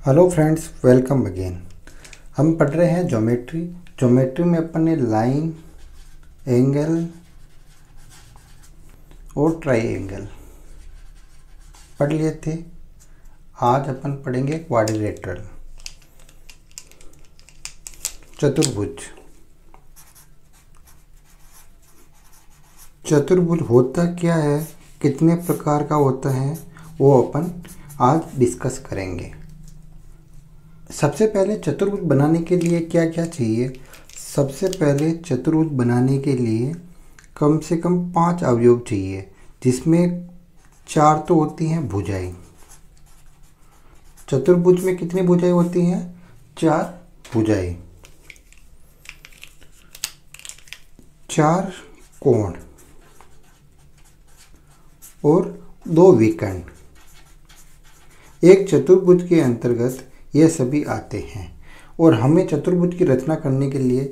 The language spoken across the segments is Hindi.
Hello friends, welcome again. हम पढ़ रहे हैं ज्योमेट्री में अपन ने लाइन, एंगल और ट्राइंगल पढ़ लिए थे। आज अपन पढ़ेंगे क्वाड्रिलेटरल, चतुर्भुज। चतुर्भुज होता क्या है, कितने प्रकार का होता है, वो अपन आज डिस्कस करेंगे। सबसे पहले चतुर्भुज बनाने के लिए क्या क्या चाहिए। सबसे पहले चतुर्भुज बनाने के लिए कम से कम 5 अवयव चाहिए, जिसमें 4 तो होती हैं भुजाएं। चतुर्भुज में कितनी भुजाएं होती हैं? 4 भुजाएं, 4 कोण और 2 विकर्ण। एक चतुर्भुज के अंतर्गत ये सभी आते हैं। और हमें चतुर्भुज की रचना करने के लिए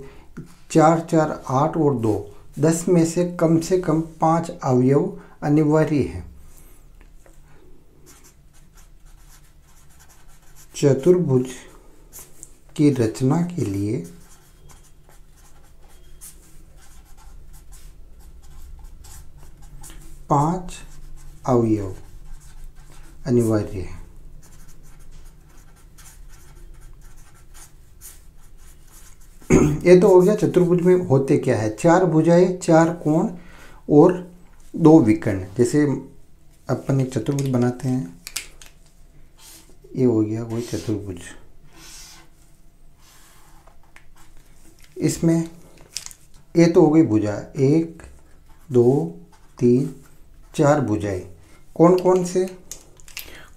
4 4 8 और 2 10 में से कम 5 अवयव अनिवार्य हैं। चतुर्भुज की रचना के लिए पांच अवयव अनिवार्य है। ये तो हो गया चतुर्भुज में होते क्या है। 4 भुजाएं, 4 कोण और 2 विकर्ण। जैसे अपन एक चतुर्भुज बनाते हैं, ये हो गया कोई चतुर्भुज। इसमें ये तो हो गई भुजा, 1 2 3 4 भुजाएं। कौन कौन से?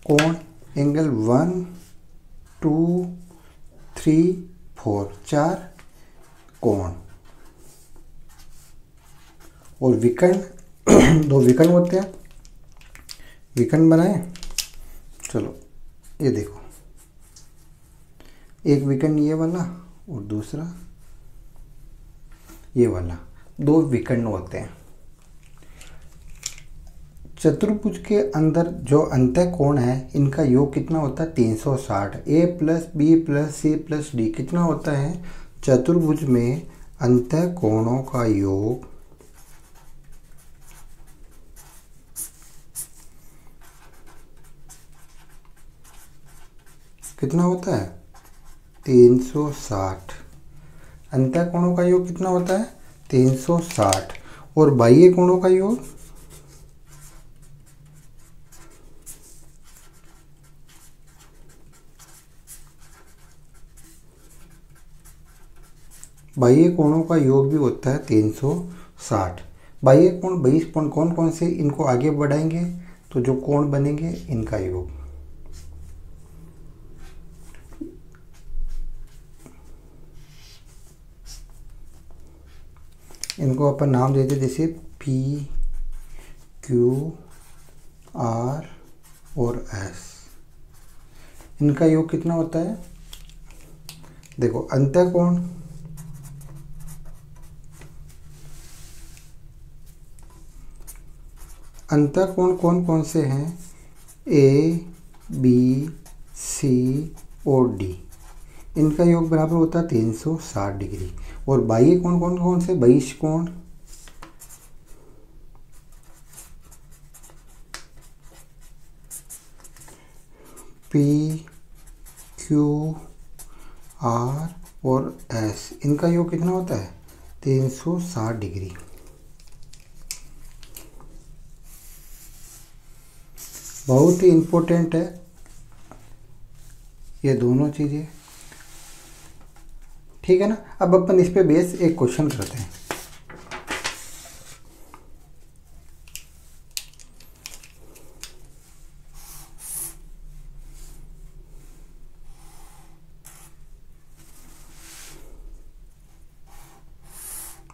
कोण, एंगल 1 2 3 4, 4 कोण। और विकर्ण 2 विकर्ण होते हैं। विकर्ण बनाए, चलो ये देखो, एक विकर्ण ये वाला और दूसरा ये वाला, 2 विकर्ण होते हैं। चतुर्भुज के अंदर जो अंतः कोण है, इनका योग कितना होता है? 360। A plus B plus C plus D कितना होता है? चतुर्भुज में अंतः कोणों का योग कितना होता है? 360। अंतः कोणों का योग कितना होता है? 360। और बाह्य कोणों का योग बाह्य कोणों का योग भी होता है 360। बाह्य कोण 22 कोण कौन कौन से, इनको आगे बढ़ाएंगे तो जो कोण बनेंगे इनका योग। इनको अपन नाम देते, जैसे पी क्यू आर और एस। इनका योग कितना होता है? देखो, अंतः कोण कौन कौन से हैं? ए बी सी और डी। इनका योग बराबर होता है 360 डिग्री। और बाह्य कोण कौन कौन से? 22 कोण। पी क्यू आर और एस, इनका योग कितना होता है? 360 डिग्री। बहुत ही इम्पोर्टेंट है ये दोनों चीज़ें, ठीक है ना। अब अपन इस पे बेस एक क्वेश्चन करते हैं।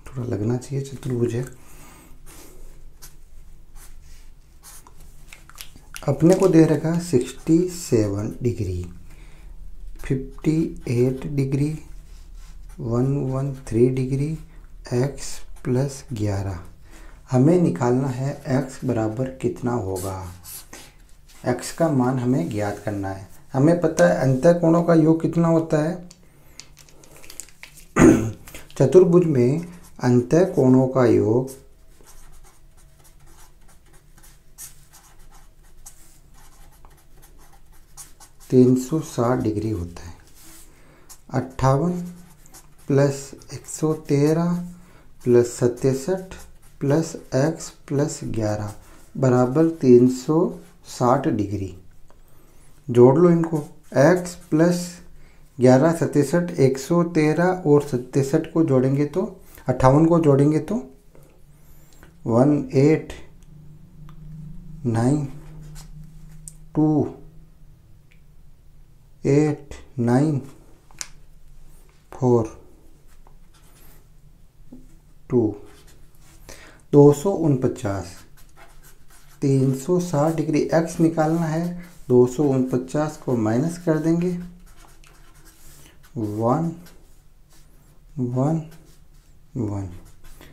थोड़ा लगना चाहिए, चतुर्भुज है। अपने को दे रखा 67 degree, 58 degree, 113 degree, x plus 11। हमें निकालना है x बराबर कितना होगा। x का मान हमें ज्ञात करना है। हमें पता है अंतः कोणों का योग कितना होता है। चतुर्भुज में अंतः कोणों का योग 360 डिग्री होता है। 58 plus 113 plus 67 plus x plus 11 बराबर 360 डिग्री। जोड़ लो इनको, x प्लस 11 67 113 और 67 को जोड़ेंगे तो 58 को जोड़ेंगे तो 18 9 2 8 9 4 2 249 360 डिग्री। x निकालना है, 249 को माइनस कर देंगे 1 1 1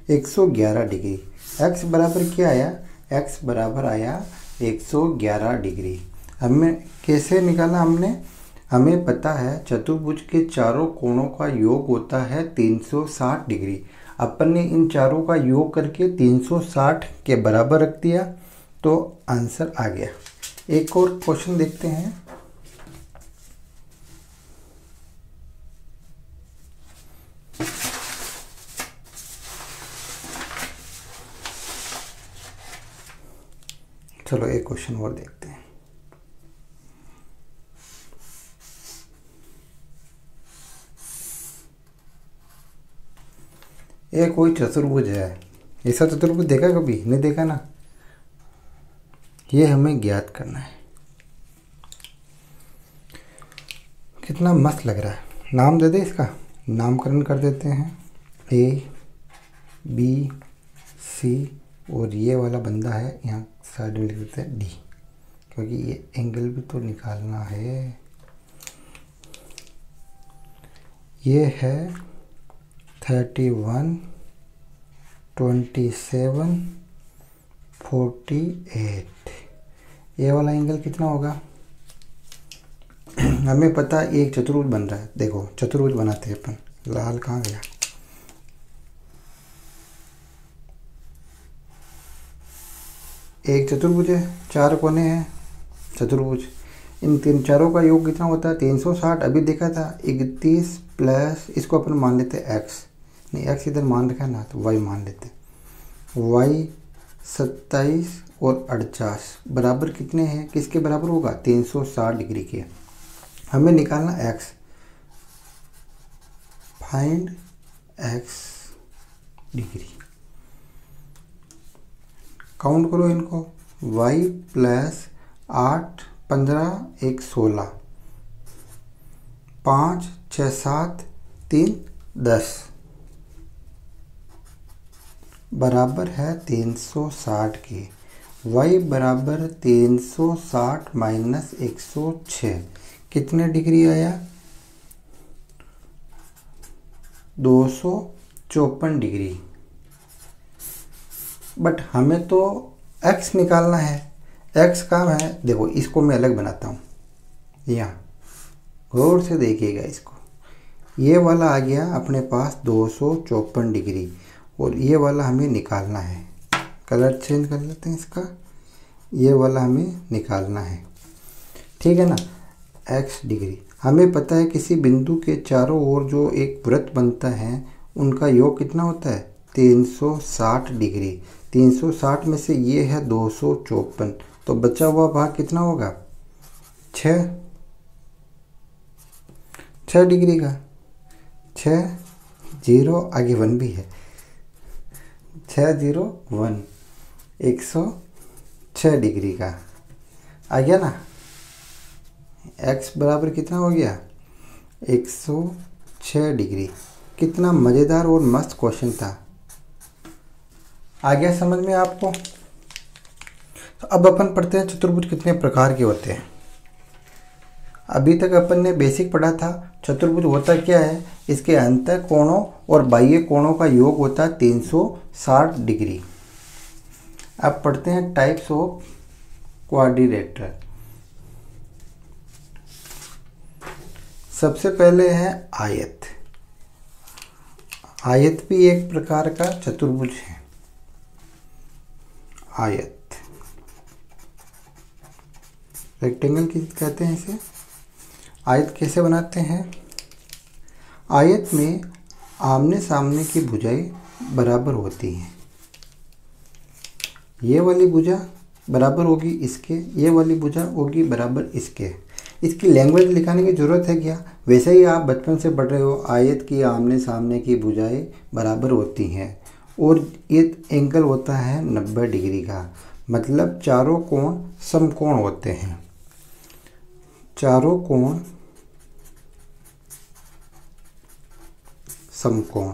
111 डिग्री। x बराबर क्या आया, x बराबर आया 111 डिग्री। हमें कैसे निकाला हमने, हमें पता है चतुर्भुज के चारों कोणों का योग होता है 360 डिग्री। अपन ने इन चारों का योग करके 360 के बराबर रख दिया तो आंसर आ गया। एक और क्वेश्चन देखते हैं। चलो एक क्वेश्चन और देखते हैं। ये कोई चतुर्भुज है, ऐसा चतुर्भुज देखा कभी नहीं देखा ना, ये हमें ज्ञात करना है। कितना मस्त लग रहा है। नाम दे दे, इसका नामकरण कर देते हैं A B C और ये वाला बंदा है यहाँ साइड में लिख देते हैं D, क्योंकि ये एंगल भी तो निकालना है। ये है 31 27 48। ये वाला एंगल कितना होगा, हमें पता है एक चतुर्भुज बन रहा है। देखो चतुर्भुज बनाते हैं अपन, लाल कहाँ गया, एक चतुर्भुज है, चार कोने हैं चतुर्भुज। इन तीन चारों का योग कितना होता है 360। अभी देखा था 31 प्लस, इसको अपन मान लेते हैं x, नहीं x इधर मान रखा है ना तो y मान लेते हैं। y 27 और 48 बराबर कितने हैं, किसके बराबर होगा 360 डिग्री के। हमें निकालना x, find x degree. Count करो इनको, y प्लस 8 15 1 16 5 6 7 3 10 बराबर है 360 के। y बराबर 360 माइनस 106 कितने डिग्री आया 254 डिग्री। बट हमें तो x निकालना है, x कहाँ है, देखो इसको मैं अलग बनाता हूँ। यहाँ गौर से देखिएगा इसको, ये वाला आ गया अपने पास 254 डिग्री और ये वाला हमें निकालना है। कलर चेंज कर लेते हैं इसका, ये वाला हमें निकालना है, ठीक है ना। x डिग्री हमें पता है किसी बिंदु के चारों ओर जो एक वृत्त बनता है उनका योग कितना होता है 360 डिग्री। 360 में से ये है 254, तो बचा हुआ भाग कितना होगा 6 डिग्री का। 6 0 आगे 1 भी है, 6 0 1 106 डिग्री का आ गया ना। x बराबर कितना हो गया 106 डिग्री। कितना मज़ेदार और मस्त क्वेश्चन था, आ गया समझ में आपको। तो अब अपन पढ़ते हैं चतुर्भुज कितने प्रकार के होते हैं। अभी तक अपन ने बेसिक पढ़ा था चतुर्भुज होता क्या है, इसके अंतः कोणों और बाह्य कोणों का योग होता है 360 डिग्री। अब पढ़ते हैं टाइप्स ऑफ क्वाड्रिलेटरल। सबसे पहले है आयत। आयत भी एक प्रकार का चतुर्भुज है। आयत, रेक्टेंगल की कहते हैं इसे। आयत कैसे बनाते हैं? आयत में आमने सामने की भुजाएं बराबर होती हैं। ये वाली भुजा बराबर होगी इसके, ये वाली भुजा होगी बराबर इसके। इसकी लैंग्वेज लिखाने की ज़रूरत है क्या? वैसे ही आप बचपन से पढ़ रहे हो, आयत की आमने सामने की भुजाएं बराबर होती हैं और ये एंगल होता है 90 डिग्री का। मतलब चारों कोण समकोण होते हैं। चारों कोण समकोण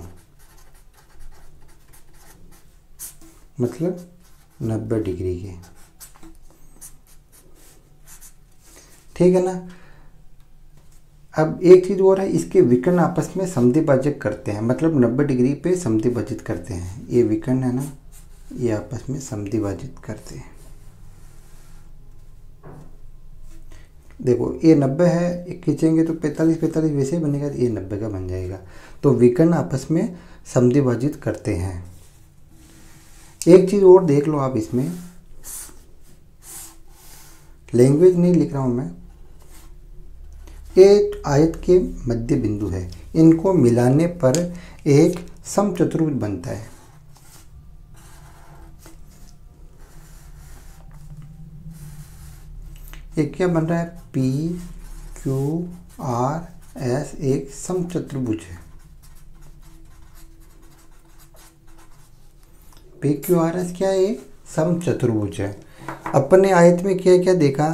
मतलब 90 डिग्री के। ठीक है ना। अब एक चीज़ और है, इसके विकर्ण आपस में समद्विभाजक करते हैं, मतलब 90 डिग्री पे समद्विभाजित करते हैं। ये विकर्ण है ना, ये आपस में समद्विभाजित करते हैं। देखो ये 90 है, खींचेंगे तो 45 वैसे ही बनेगा, ये 90 का बन जाएगा। तो विकर्ण आपस में समद्विभाजित करते हैं। एक चीज़ और देख लो आप, इसमें लैंग्वेज नहीं लिख रहा हूँ मैं। एक आयत के मध्य बिंदु है, इनको मिलाने पर एक समचतुर्भुज बनता है। ये क्या बन रहा है? पी क्यू आर एस एक समचतुर्भुज है। पी क्यू आर एस क्या है? समचतुर्भुज है। अपन ने आयत में क्या क्या देखा?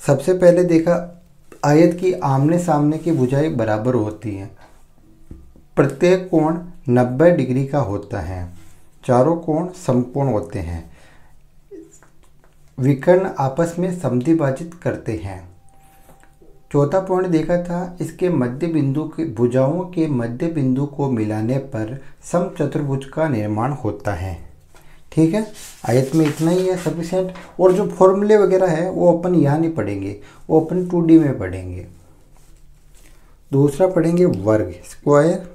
सबसे पहले देखा आयत की आमने सामने की भुजाएं बराबर होती हैं। प्रत्येक कोण 90 डिग्री का होता है। चारों कोण समकोण होते हैं। विकर्ण आपस में समद्विभाजित करते हैं। चौथा पॉइंट देखा था, इसके मध्य बिंदु के भुजाओं के मध्य बिंदु को मिलाने पर समचतुर्भुज का निर्माण होता है। ठीक है, आयत में इतना ही है सफिशिएंट। और जो फॉर्मूले वगैरह है वो अपन यहाँ नहीं पढ़ेंगे, वो अपन 2D में पढ़ेंगे। दूसरा पढ़ेंगे वर्ग, स्क्वायर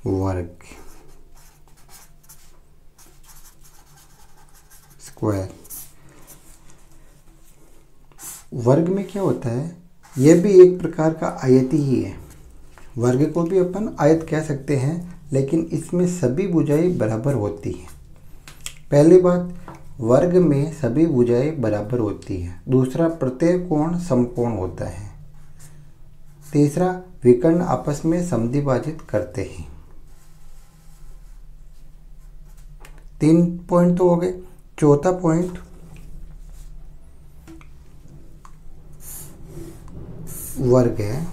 वर्ग, स्क्वायर। वर्ग में क्या होता है? यह भी एक प्रकार का आयत ही है। वर्ग को भी अपन आयत कह सकते हैं, लेकिन इसमें सभी भुजाएं बराबर होती हैं। पहली बात, वर्ग में सभी भुजाएं बराबर होती हैं। दूसरा, प्रत्येक कोण समकोण होता है। तीसरा, विकर्ण आपस में समद्विभाजित करते हैं। 3 पॉइंट तो हो गए। चौथा पॉइंट, वर्ग है,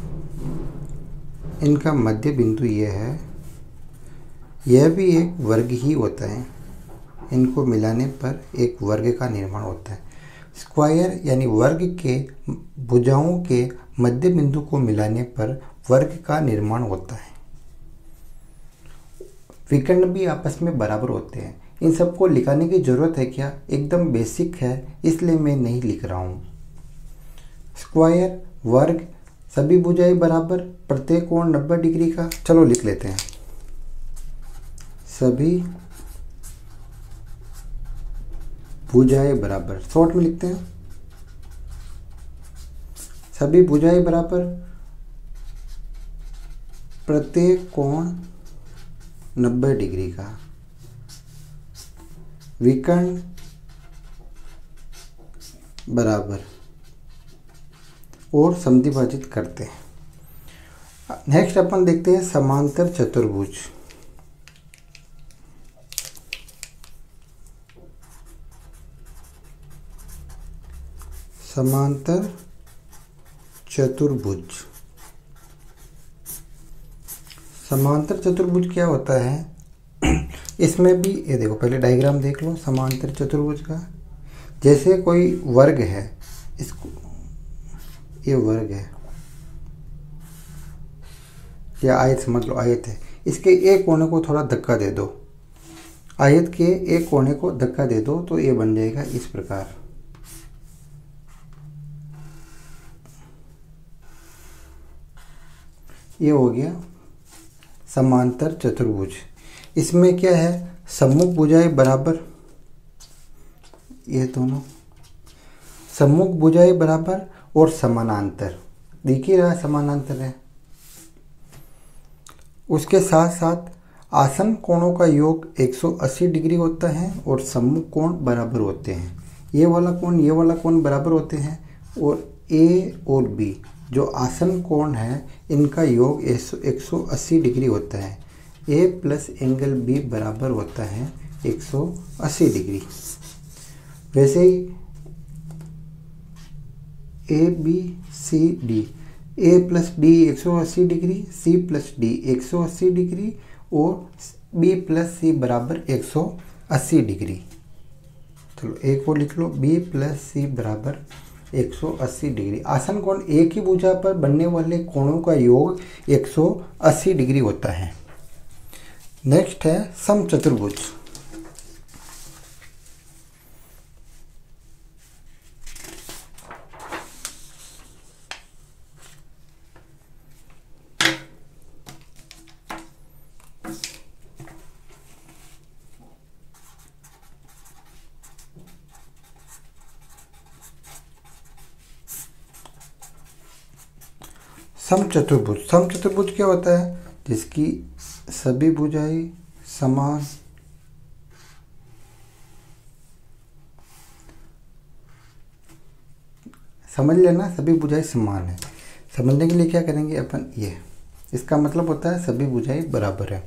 इनका मध्य बिंदु ये है, यह भी एक वर्ग ही होता है। इनको मिलाने पर एक वर्ग का निर्माण होता है। स्क्वायर यानी वर्ग के भुजाओं के मध्य बिंदु को मिलाने पर वर्ग का निर्माण होता है। विकर्ण भी आपस में बराबर होते हैं। इन सबको लिखाने की जरूरत है क्या? एकदम बेसिक है, इसलिए मैं नहीं लिख रहा हूँ। स्क्वायर वर्ग, सभी भुजाएं बराबर, प्रत्येक कोण 90 डिग्री का। चलो लिख लेते हैं, सभी भुजाएं बराबर। शॉर्ट में लिखते हैं, सभी भुजाएं बराबर, प्रत्येक कोण 90 डिग्री का। विकर्ण बराबर और समद्विभाजित करते हैं। नेक्स्ट अपन देखते हैं समांतर चतुर्भुज। समांतर चतुर्भुज, समांतर चतुर्भुज क्या होता है? इसमें भी ये देखो, पहले डायग्राम देख लो समांतर चतुर्भुज का। जैसे कोई वर्ग है, इसको ये वर्ग है या आयत समझ लो, आयत है। इसके एक कोने को थोड़ा धक्का दे दो, आयत के एक कोने को धक्का दे दो तो ये बन जाएगा इस प्रकार। ये हो गया समांतर चतुर्भुज। इसमें क्या है, सम्मुख भुजाएं बराबर, ये दोनों सम्मुख भुजाएं बराबर और समानांतर, दिख ही रहा समानांतर है। उसके साथ साथ आसन कोणों का योग 180 डिग्री होता है और सम्मुख कोण बराबर होते हैं। ये वाला कोण बराबर होते हैं और ए और बी जो आसन कोण है इनका योग 180 डिग्री होता है। ए प्लस एंगल बी बराबर होता है 180 डिग्री। वैसे ही A B C D, A plus D 180 degree, C plus D 180 degree और बी प्लस सी बराबर 180 डिग्री। चलो एक और लिख लो, बी प्लस सी बराबर 180 डिग्री। आसन कोण एक ही भुजा पर बनने वाले कोणों का योग 180 डिग्री होता है। नेक्स्ट है समचतुर्भुज। समचतुर्भुज क्या होता है, जिसकी सभी भुजाएं समान समझ लेना, सभी भुजाएं समान है। समझने के लिए क्या करेंगे अपन, ये इसका मतलब होता है सभी भुजाएं बराबर है।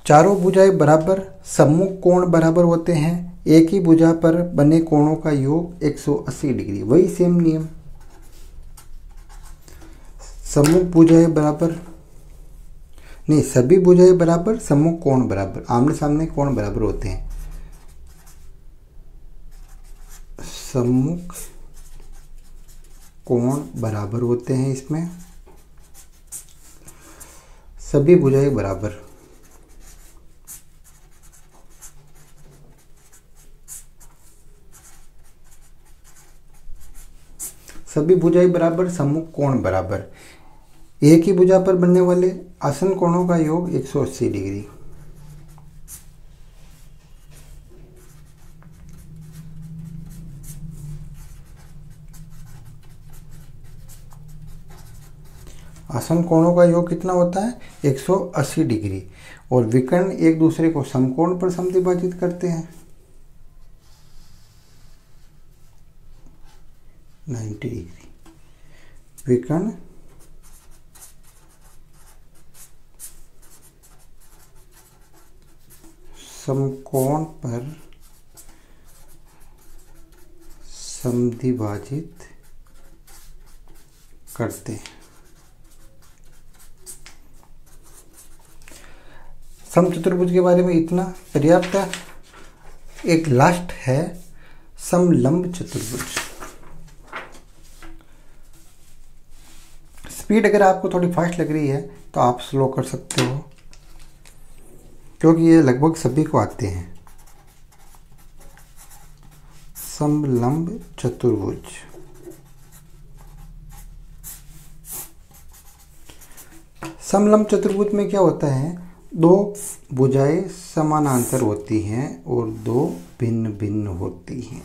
चारों भुजाएं बराबर, सम्मुख कोण बराबर होते हैं। एक ही भुजा पर बने कोणों का योग 180 डिग्री, वही सेम नियम। सम्मुख भुजाएं बराबर नहीं, सभी भुजाएं बराबर, सम्मुख कोण बराबर, आमने सामने कोण बराबर होते हैं। सम्मुख कोण बराबर होते हैं इसमें, सभी भुजाएं बराबर। सभी भुजाएं बराबर, सम्मुख कोण बराबर। एक ही भुजा पर बनने वाले आसन कोणों का योग 180 डिग्री। आसन कोणों का योग कितना होता है, 180 डिग्री। और विकर्ण एक दूसरे को समकोण पर समद्विभाजित करते हैं, 90 डिग्री। विकर्ण समकोण पर समद्विभाजित करते हैं। समचतुर्भुज के बारे में इतना पर्याप्त है। एक लास्ट है समलंब चतुर्भुज। स्पीड अगर आपको थोड़ी फास्ट लग रही है तो आप स्लो कर सकते हो, क्योंकि ये लगभग सभी को आते हैं। समलंब चतुर्भुज। समलंब चतुर्भुज में क्या होता है, दो भुजाएं समानांतर होती हैं और दो भिन्न भिन्न होती हैं।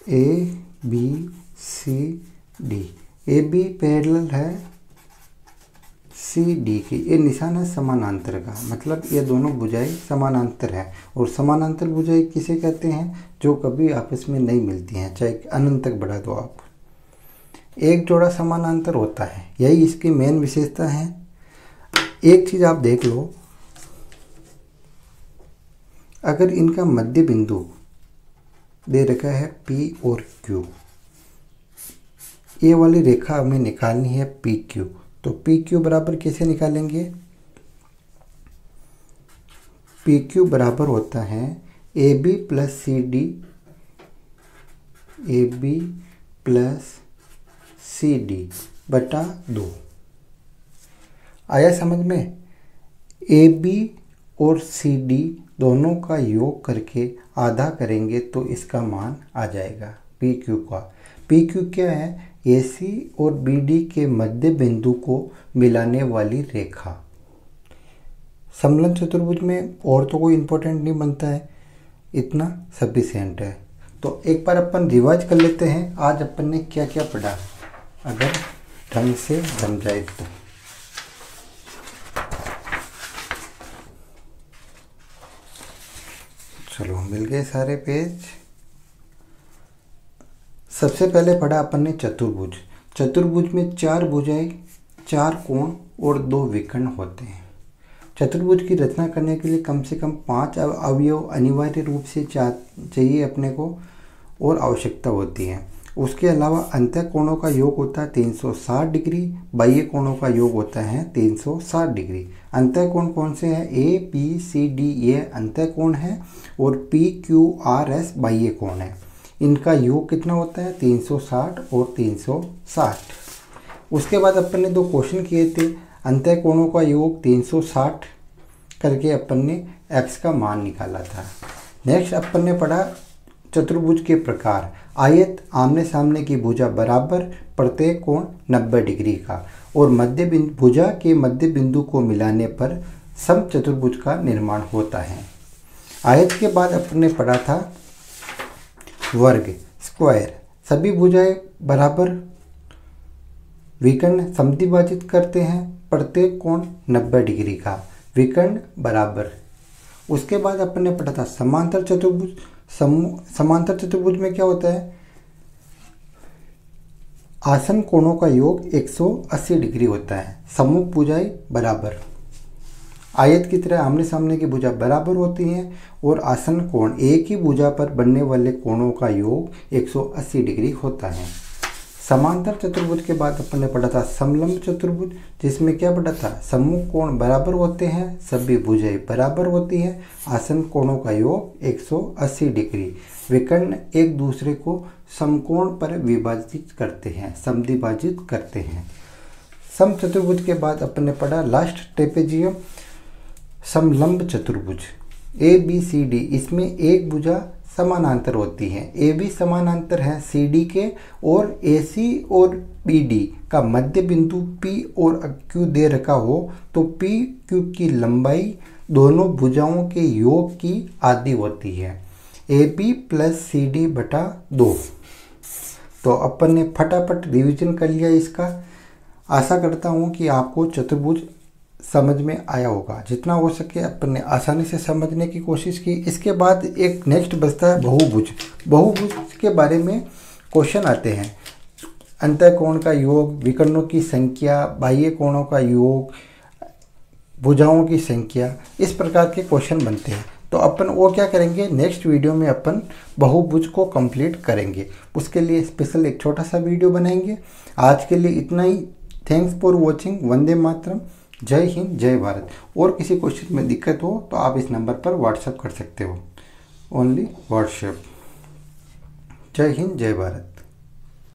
A B C D, A B parallel है सी डी की, ये निशान है समानांतर का, मतलब ये दोनों भुजाएं समानांतर है। और समानांतर भुजाएं किसे कहते हैं, जो कभी आपस में नहीं मिलती हैं, चाहे अनंत तक बढ़ा दो आप। एक जोड़ा समानांतर होता है, यही इसकी मेन विशेषता है। एक चीज आप देख लो, अगर इनका मध्य बिंदु दे रखा है P और Q, ये वाली रेखा हमें निकालनी है PQ, तो PQ बराबर कैसे निकालेंगे, PQ बराबर होता है AB plus CD, AB plus CD बटा 2। आया समझ में। AB और CD दोनों का योग करके आधा करेंगे तो इसका मान आ जाएगा। पी क्यू का। पी क्यू क्या है? ए सी और बी डी के मध्य बिंदु को मिलाने वाली रेखा। समलंब चतुर्भुज में और तो कोई इंपॉर्टेंट नहीं बनता है, इतना सफिशिएंट है। तो एक बार अपन रिवाइज कर लेते हैं आज अपन ने क्या क्या पढ़ा, अगर ढंग से समझाए तो। चलो मिल गए सारे पेज। सबसे पहले पढ़ा अपन ने चतुर्भुज। चतुर्भुज में 4 भुजाएं, 4 कोण और 2 विकर्ण होते हैं। चतुर्भुज की रचना करने के लिए कम से कम 5 अवयव अनिवार्य रूप से चाहिए अपने को और आवश्यकता होती है। उसके अलावा अंतःकोणों का योग होता है 360 डिग्री, बाह्य कोणों का योग होता है 360 डिग्री। अंतःकोण कौन से हैं? ए बी सी डी ये अंतःकोण है और पी क्यू आर एस बाह्य कोण है। इनका योग कितना होता है? 360 और 360। उसके बाद अपन ने 2 क्वेश्चन किए थे। अंतःकोणों का योग 360 करके अपन ने x का मान निकाला था। नेक्स्ट अपन ने पढ़ा चतुर्भुज के प्रकार। आयत, आमने सामने की भुजा बराबर, प्रत्येक कोण 90 डिग्री का और मध्य बिंदु, भुजा के मध्य बिंदु को मिलाने पर समचतुर्भुज का निर्माण होता है। आयत के बाद अपन ने पढ़ा था वर्ग, स्क्वायर। सभी भुजाएं बराबर, विकर्ण समद्विभाजित करते हैं, प्रत्येक कोण 90 डिग्री का, विकर्ण बराबर। उसके बाद अपन ने पढ़ा था समांतर चतुर्भुज। समांतर चतुर्भुज में क्या होता है? आसन कोणों का योग 180 डिग्री होता है, सम्मुख भुजाएं बराबर। आयत की तरह आमने सामने की भुजा बराबर होती हैं और आसन कोण, एक ही भुजा पर बनने वाले कोणों का योग 180 डिग्री होता है। समांतर चतुर्भुज के बाद अपन ने पढ़ा था समलंब चतुर्भुज, जिसमें क्या पढ़ा था? सम्मुख कोण बराबर होते हैं, सभी भुजाएं बराबर होती हैं, आसन कोणों का योग 180 डिग्री, विकर्ण एक दूसरे को समकोण पर विभाजित करते हैं, समद्विभाजित करते हैं। समचतुर्भुज के बाद अपन ने पढ़ा लास्ट ट्रेपेजियम, समलंब चतुर्भुज। ए बी सी डी, इसमें एक भुजा समानांतर होती है, ए बी समानांतर है सी डी के और ए सी और बी डी का मध्य बिंदु पी और क्यू दे रखा हो तो पी क्यू की लंबाई दोनों भुजाओं के योग की आधी होती है, A B plus C D बटा 2। तो अपन ने फटाफट रिवीजन कर लिया इसका। आशा करता हूँ कि आपको चतुर्भुज समझ में आया होगा। जितना हो सके अपन ने आसानी से समझने की कोशिश की। इसके बाद एक नेक्स्ट बचता है बहुभुज। बहुभुज के बारे में क्वेश्चन आते हैं, अंतःकोण का योग, विकर्णों की संख्या, बाह्य कोणों का योग, भुजाओं की संख्या, इस प्रकार के क्वेश्चन बनते हैं। तो अपन वो क्या करेंगे, नेक्स्ट वीडियो में अपन बहुभुज को कंप्लीट करेंगे। उसके लिए स्पेशल एक छोटा सा वीडियो बनाएंगे। आज के लिए इतना ही। Thanks for watching. Vande Mataram. जय हिंद, जय भारत। और किसी क्वेश्चन में दिक्कत हो तो आप इस नंबर पर व्हाट्सएप कर सकते हो, ओनली व्हाट्सएप। जय हिंद, जय भारत।